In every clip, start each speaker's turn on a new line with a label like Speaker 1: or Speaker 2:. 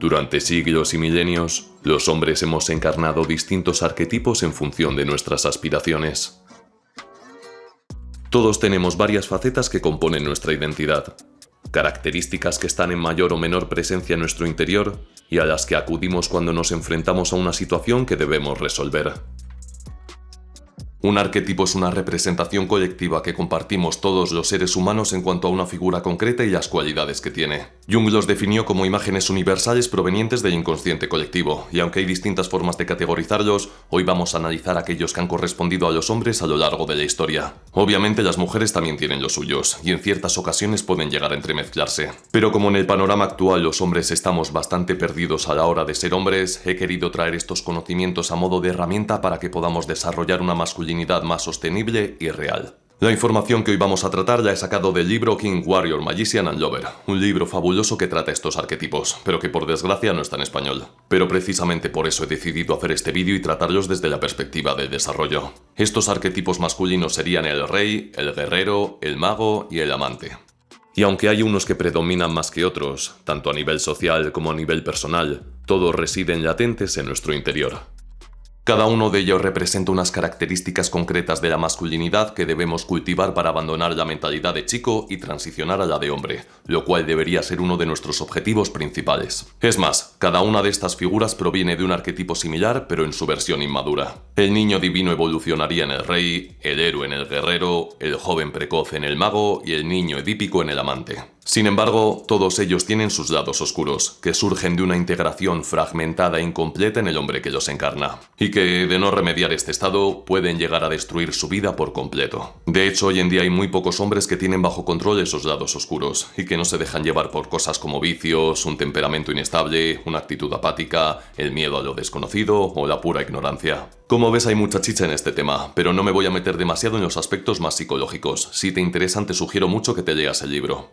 Speaker 1: Durante siglos y milenios, los hombres hemos encarnado distintos arquetipos en función de nuestras aspiraciones. Todos tenemos varias facetas que componen nuestra identidad, características que están en mayor o menor presencia en nuestro interior y a las que acudimos cuando nos enfrentamos a una situación que debemos resolver. Un arquetipo es una representación colectiva que compartimos todos los seres humanos en cuanto a una figura concreta y las cualidades que tiene. Jung los definió como imágenes universales provenientes del inconsciente colectivo, y aunque hay distintas formas de categorizarlos, hoy vamos a analizar aquellos que han correspondido a los hombres a lo largo de la historia. Obviamente las mujeres también tienen los suyos, y en ciertas ocasiones pueden llegar a entremezclarse. Pero como en el panorama actual los hombres estamos bastante perdidos a la hora de ser hombres, he querido traer estos conocimientos a modo de herramienta para que podamos desarrollar una masculinidad más sostenible y real. La información que hoy vamos a tratar la he sacado del libro King, Warrior, Magician and Lover, un libro fabuloso que trata estos arquetipos, pero que por desgracia no está en español. Pero precisamente por eso he decidido hacer este vídeo y tratarlos desde la perspectiva del desarrollo. Estos arquetipos masculinos serían el rey, el guerrero, el mago y el amante. Y aunque hay unos que predominan más que otros, tanto a nivel social como a nivel personal, todos residen latentes en nuestro interior. Cada uno de ellos representa unas características concretas de la masculinidad que debemos cultivar para abandonar la mentalidad de chico y transicionar a la de hombre, lo cual debería ser uno de nuestros objetivos principales. Es más, cada una de estas figuras proviene de un arquetipo similar, pero en su versión inmadura. El niño divino evolucionaría en el rey, el héroe en el guerrero, el joven precoz en el mago y el niño edípico en el amante. Sin embargo, todos ellos tienen sus lados oscuros, que surgen de una integración fragmentada e incompleta en el hombre que los encarna, y que, de no remediar este estado, pueden llegar a destruir su vida por completo. De hecho, hoy en día hay muy pocos hombres que tienen bajo control esos lados oscuros, y que no se dejan llevar por cosas como vicios, un temperamento inestable, una actitud apática, el miedo a lo desconocido o la pura ignorancia. Como ves, hay mucha chicha en este tema, pero no me voy a meter demasiado en los aspectos más psicológicos. Si te interesan, te sugiero mucho que te leas el libro.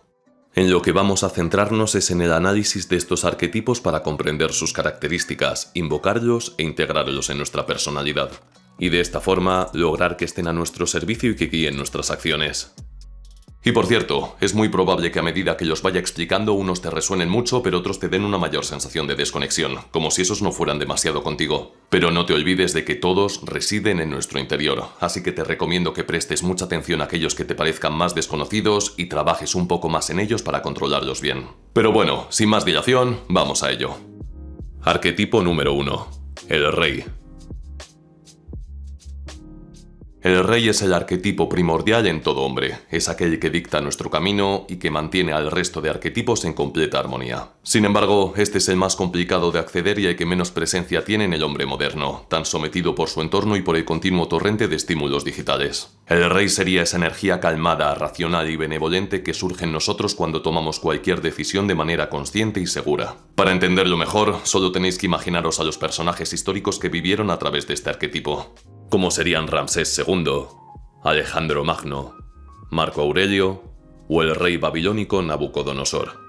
Speaker 1: En lo que vamos a centrarnos es en el análisis de estos arquetipos para comprender sus características, invocarlos e integrarlos en nuestra personalidad. Y de esta forma, lograr que estén a nuestro servicio y que guíen nuestras acciones. Y por cierto, es muy probable que a medida que los vaya explicando unos te resuenen mucho, pero otros te den una mayor sensación de desconexión, como si esos no fueran demasiado contigo. Pero no te olvides de que todos residen en nuestro interior, así que te recomiendo que prestes mucha atención a aquellos que te parezcan más desconocidos y trabajes un poco más en ellos para controlarlos bien. Pero bueno, sin más dilación, vamos a ello. Arquetipo número 1. El rey. El rey es el arquetipo primordial en todo hombre, es aquel que dicta nuestro camino y que mantiene al resto de arquetipos en completa armonía. Sin embargo, este es el más complicado de acceder y el que menos presencia tiene en el hombre moderno, tan sometido por su entorno y por el continuo torrente de estímulos digitales. El rey sería esa energía calmada, racional y benevolente que surge en nosotros cuando tomamos cualquier decisión de manera consciente y segura. Para entenderlo mejor, solo tenéis que imaginaros a los personajes históricos que vivieron a través de este arquetipo, como serían Ramsés II, Alejandro Magno, Marco Aurelio o el rey babilónico Nabucodonosor.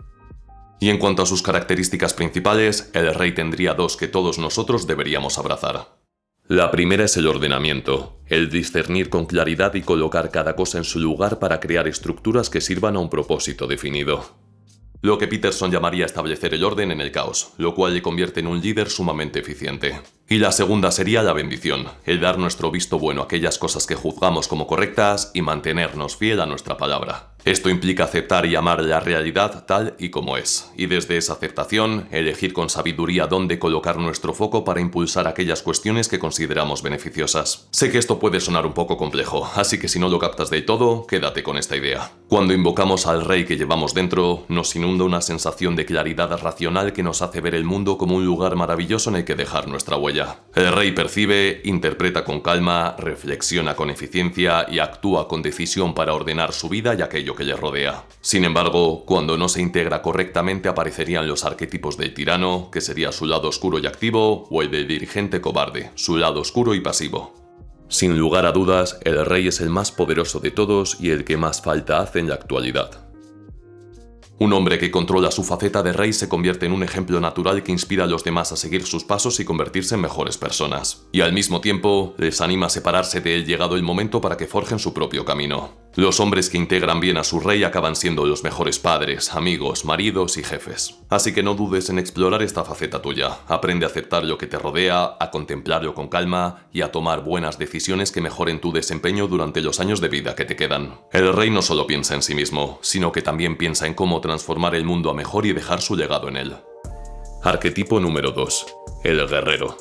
Speaker 1: Y en cuanto a sus características principales, el rey tendría dos que todos nosotros deberíamos abrazar. La primera es el ordenamiento, el discernir con claridad y colocar cada cosa en su lugar para crear estructuras que sirvan a un propósito definido. Lo que Peterson llamaría establecer el orden en el caos, lo cual le convierte en un líder sumamente eficiente. Y la segunda sería la bendición, el dar nuestro visto bueno a aquellas cosas que juzgamos como correctas y mantenernos fiel a nuestra palabra. Esto implica aceptar y amar la realidad tal y como es, y desde esa aceptación, elegir con sabiduría dónde colocar nuestro foco para impulsar aquellas cuestiones que consideramos beneficiosas. Sé que esto puede sonar un poco complejo, así que si no lo captas del todo, quédate con esta idea. Cuando invocamos al rey que llevamos dentro, nos inunda una sensación de claridad racional que nos hace ver el mundo como un lugar maravilloso en el que dejar nuestra huella. El rey percibe, interpreta con calma, reflexiona con eficiencia y actúa con decisión para ordenar su vida y aquello que le rodea. Sin embargo, cuando no se integra correctamente aparecerían los arquetipos del tirano, que sería su lado oscuro y activo, o el del dirigente cobarde, su lado oscuro y pasivo. Sin lugar a dudas, el rey es el más poderoso de todos y el que más falta hace en la actualidad. Un hombre que controla su faceta de rey se convierte en un ejemplo natural que inspira a los demás a seguir sus pasos y convertirse en mejores personas. Y al mismo tiempo, les anima a separarse de él llegado el momento para que forjen su propio camino. Los hombres que integran bien a su rey acaban siendo los mejores padres, amigos, maridos y jefes. Así que no dudes en explorar esta faceta tuya. Aprende a aceptar lo que te rodea, a contemplarlo con calma y a tomar buenas decisiones que mejoren tu desempeño durante los años de vida que te quedan. El rey no solo piensa en sí mismo, sino que también piensa en cómo transformar el mundo a mejor y dejar su legado en él. Arquetipo número 2. El guerrero.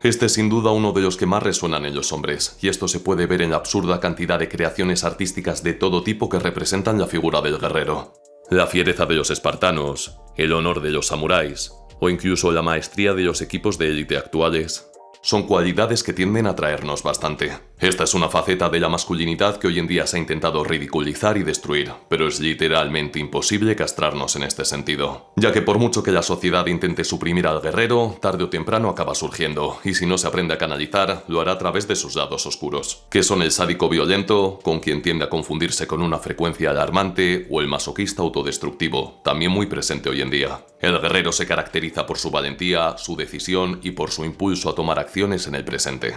Speaker 1: Este es sin duda uno de los que más resuenan en los hombres, y esto se puede ver en la absurda cantidad de creaciones artísticas de todo tipo que representan la figura del guerrero. La fiereza de los espartanos, el honor de los samuráis, o incluso la maestría de los equipos de élite actuales, son cualidades que tienden a atraernos bastante. Esta es una faceta de la masculinidad que hoy en día se ha intentado ridiculizar y destruir, pero es literalmente imposible castrarnos en este sentido, ya que por mucho que la sociedad intente suprimir al guerrero, tarde o temprano acaba surgiendo, y si no se aprende a canalizar, lo hará a través de sus lados oscuros, que son el sádico violento, con quien tiende a confundirse con una frecuencia alarmante, o el masoquista autodestructivo, también muy presente hoy en día. El guerrero se caracteriza por su valentía, su decisión y por su impulso a tomar acciones en el presente.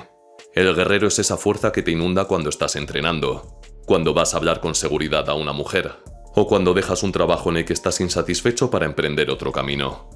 Speaker 1: El guerrero es esa fuerza que te inunda cuando estás entrenando, cuando vas a hablar con seguridad a una mujer, o cuando dejas un trabajo en el que estás insatisfecho para emprender otro camino.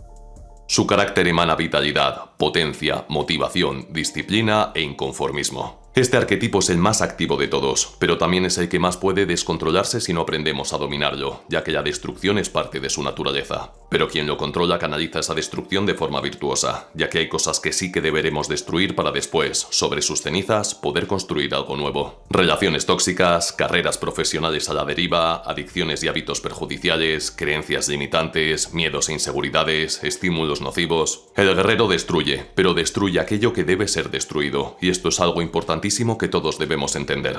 Speaker 1: Su carácter emana vitalidad, potencia, motivación, disciplina e inconformismo. Este arquetipo es el más activo de todos, pero también es el que más puede descontrolarse si no aprendemos a dominarlo, ya que la destrucción es parte de su naturaleza. Pero quien lo controla canaliza esa destrucción de forma virtuosa, ya que hay cosas que sí que deberemos destruir para después, sobre sus cenizas, poder construir algo nuevo. Relaciones tóxicas, carreras profesionales a la deriva, adicciones y hábitos perjudiciales, creencias limitantes, miedos e inseguridades, estímulos nocivos. El guerrero destruye, pero destruye aquello que debe ser destruido, y esto es algo importantísimo que todos debemos entender.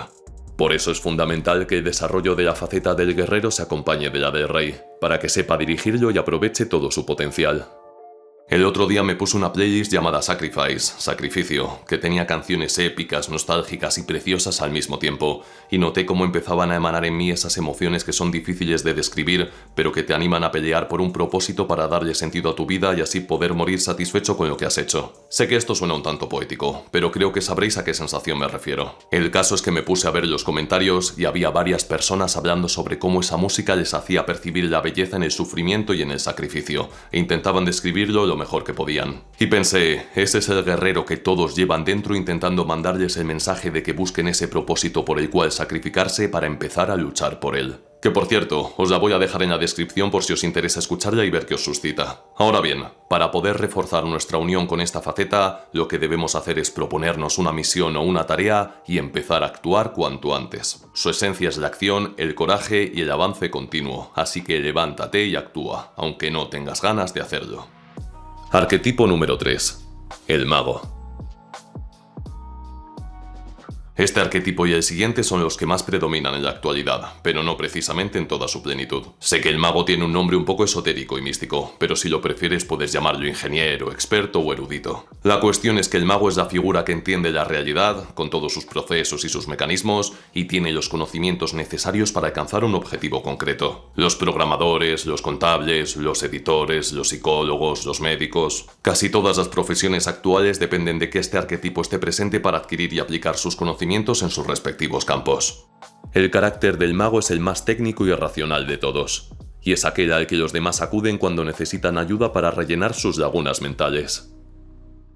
Speaker 1: Por eso es fundamental que el desarrollo de la faceta del guerrero se acompañe de la del rey, para que sepa dirigirlo y aproveche todo su potencial. El otro día me puse una playlist llamada Sacrifice, Sacrificio, que tenía canciones épicas, nostálgicas y preciosas al mismo tiempo, y noté cómo empezaban a emanar en mí esas emociones que son difíciles de describir, pero que te animan a pelear por un propósito para darle sentido a tu vida y así poder morir satisfecho con lo que has hecho. Sé que esto suena un tanto poético, pero creo que sabréis a qué sensación me refiero. El caso es que me puse a ver los comentarios y había varias personas hablando sobre cómo esa música les hacía percibir la belleza en el sufrimiento y en el sacrificio, e intentaban describirlo lo mejor que podían. Y pensé, ese es el guerrero que todos llevan dentro intentando mandarles el mensaje de que busquen ese propósito por el cual sacrificarse para empezar a luchar por él. Que por cierto, os la voy a dejar en la descripción por si os interesa escucharla y ver qué os suscita. Ahora bien, para poder reforzar nuestra unión con esta faceta, lo que debemos hacer es proponernos una misión o una tarea y empezar a actuar cuanto antes. Su esencia es la acción, el coraje y el avance continuo, así que levántate y actúa, aunque no tengas ganas de hacerlo. Arquetipo número 3. El mago. Este arquetipo y el siguiente son los que más predominan en la actualidad, pero no precisamente en toda su plenitud. Sé que el mago tiene un nombre un poco esotérico y místico, pero si lo prefieres puedes llamarlo ingeniero, experto o erudito. La cuestión es que el mago es la figura que entiende la realidad, con todos sus procesos y sus mecanismos, y tiene los conocimientos necesarios para alcanzar un objetivo concreto. Los programadores, los contables, los editores, los psicólogos, los médicos... Casi todas las profesiones actuales dependen de que este arquetipo esté presente para adquirir y aplicar sus conocimientos en sus respectivos campos. El carácter del mago es el más técnico y racional de todos, y es aquel al que los demás acuden cuando necesitan ayuda para rellenar sus lagunas mentales.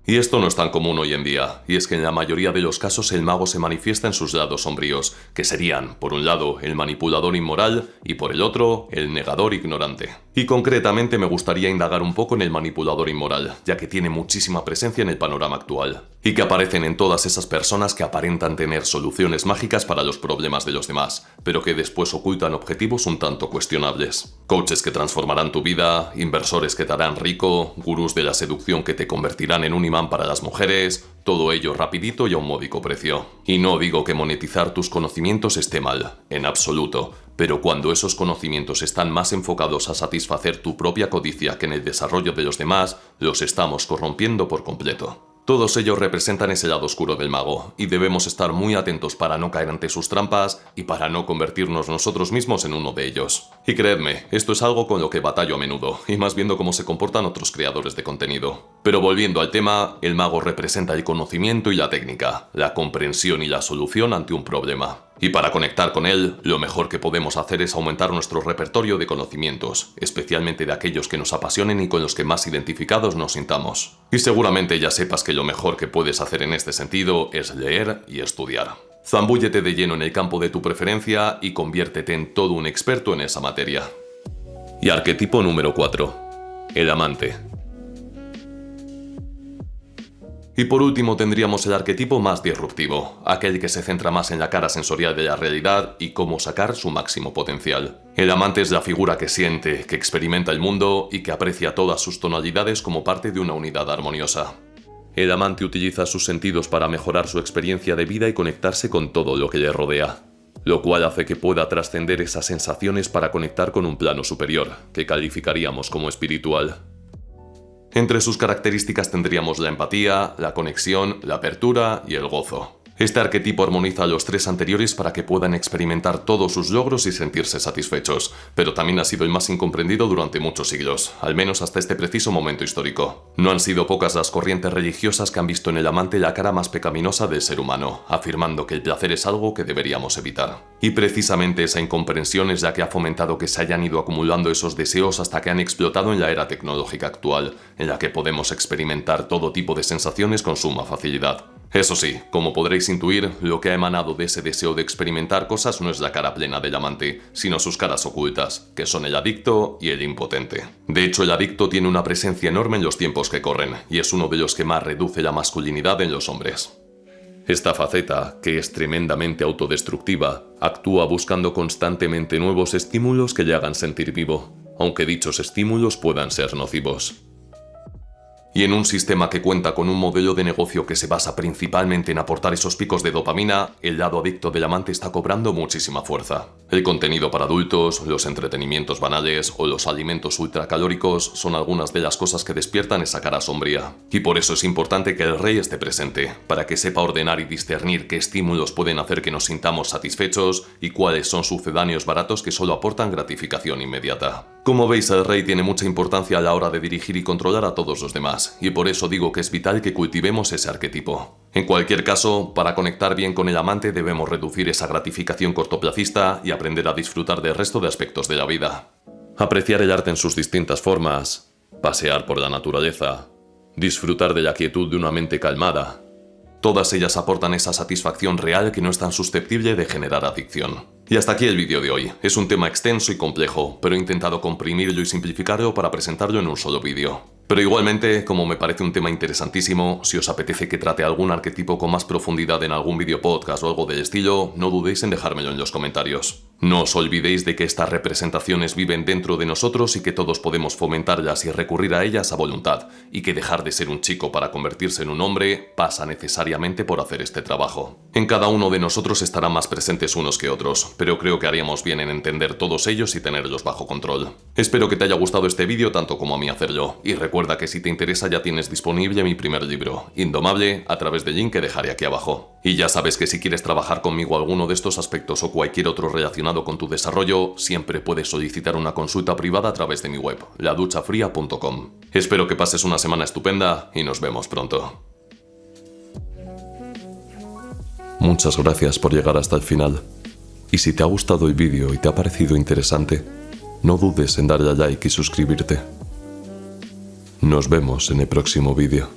Speaker 1: Y esto no es tan común hoy en día, y es que en la mayoría de los casos el mago se manifiesta en sus lados sombríos, que serían, por un lado, el manipulador inmoral y por el otro, el negador ignorante. Y concretamente me gustaría indagar un poco en el manipulador inmoral, ya que tiene muchísima presencia en el panorama actual, y que aparecen en todas esas personas que aparentan tener soluciones mágicas para los problemas de los demás, pero que después ocultan objetivos un tanto cuestionables. Coaches que transformarán tu vida, inversores que te harán rico, gurús de la seducción que te convertirán en un imán para las mujeres, todo ello rapidito y a un módico precio. Y no digo que monetizar tus conocimientos esté mal, en absoluto, pero cuando esos conocimientos están más enfocados a satisfacer tu propia codicia que en el desarrollo de los demás, los estamos corrompiendo por completo. Todos ellos representan ese lado oscuro del mago, y debemos estar muy atentos para no caer ante sus trampas y para no convertirnos nosotros mismos en uno de ellos. Y creedme, esto es algo con lo que batallo a menudo, y más viendo cómo se comportan otros creadores de contenido. Pero volviendo al tema, el mago representa el conocimiento y la técnica, la comprensión y la solución ante un problema. Y para conectar con él, lo mejor que podemos hacer es aumentar nuestro repertorio de conocimientos, especialmente de aquellos que nos apasionen y con los que más identificados nos sintamos. Y seguramente ya sepas que lo mejor que puedes hacer en este sentido es leer y estudiar. Zambúllete de lleno en el campo de tu preferencia y conviértete en todo un experto en esa materia. Y arquetipo número 4. El amante. Y por último tendríamos el arquetipo más disruptivo, aquel que se centra más en la cara sensorial de la realidad y cómo sacar su máximo potencial. El amante es la figura que siente, que experimenta el mundo y que aprecia todas sus tonalidades como parte de una unidad armoniosa. El amante utiliza sus sentidos para mejorar su experiencia de vida y conectarse con todo lo que le rodea, lo cual hace que pueda trascender esas sensaciones para conectar con un plano superior, que calificaríamos como espiritual. Entre sus características tendríamos la empatía, la conexión, la apertura y el gozo. Este arquetipo armoniza a los tres anteriores para que puedan experimentar todos sus logros y sentirse satisfechos, pero también ha sido el más incomprendido durante muchos siglos, al menos hasta este preciso momento histórico. No han sido pocas las corrientes religiosas que han visto en el amante la cara más pecaminosa del ser humano, afirmando que el placer es algo que deberíamos evitar. Y precisamente esa incomprensión es la que ha fomentado que se hayan ido acumulando esos deseos hasta que han explotado en la era tecnológica actual, en la que podemos experimentar todo tipo de sensaciones con suma facilidad. Eso sí, como podréis intuir, lo que ha emanado de ese deseo de experimentar cosas no es la cara plena del amante, sino sus caras ocultas, que son el adicto y el impotente. De hecho, el adicto tiene una presencia enorme en los tiempos que corren, y es uno de los que más reduce la masculinidad en los hombres. Esta faceta, que es tremendamente autodestructiva, actúa buscando constantemente nuevos estímulos que le hagan sentir vivo, aunque dichos estímulos puedan ser nocivos. Y en un sistema que cuenta con un modelo de negocio que se basa principalmente en aportar esos picos de dopamina, el lado adicto del amante está cobrando muchísima fuerza. El contenido para adultos, los entretenimientos banales o los alimentos ultracalóricos son algunas de las cosas que despiertan esa cara sombría. Y por eso es importante que el rey esté presente, para que sepa ordenar y discernir qué estímulos pueden hacer que nos sintamos satisfechos y cuáles son sucedáneos baratos que solo aportan gratificación inmediata. Como veis, el rey tiene mucha importancia a la hora de dirigir y controlar a todos los demás, y por eso digo que es vital que cultivemos ese arquetipo. En cualquier caso, para conectar bien con el amante debemos reducir esa gratificación cortoplacista y aprender a disfrutar del resto de aspectos de la vida. Apreciar el arte en sus distintas formas, pasear por la naturaleza, disfrutar de la quietud de una mente calmada. Todas ellas aportan esa satisfacción real que no es tan susceptible de generar adicción. Y hasta aquí el vídeo de hoy. Es un tema extenso y complejo, pero he intentado comprimirlo y simplificarlo para presentarlo en un solo vídeo. Pero igualmente, como me parece un tema interesantísimo, si os apetece que trate algún arquetipo con más profundidad en algún vídeo podcast o algo del estilo, no dudéis en dejármelo en los comentarios. No os olvidéis de que estas representaciones viven dentro de nosotros y que todos podemos fomentarlas y recurrir a ellas a voluntad, y que dejar de ser un chico para convertirse en un hombre pasa necesariamente por hacer este trabajo. En cada uno de nosotros estarán más presentes unos que otros, pero creo que haríamos bien en entender todos ellos y tenerlos bajo control. Espero que te haya gustado este vídeo tanto como a mí hacerlo, y recuerda que si te interesa ya tienes disponible mi primer libro, Indomable, a través del link que dejaré aquí abajo. Y ya sabes que si quieres trabajar conmigo alguno de estos aspectos o cualquier otro relacionado con tu desarrollo, siempre puedes solicitar una consulta privada a través de mi web, laduchafria.com. Espero que pases una semana estupenda y nos vemos pronto. Muchas gracias por llegar hasta el final. Y si te ha gustado el vídeo y te ha parecido interesante, no dudes en darle a like y suscribirte. Nos vemos en el próximo vídeo.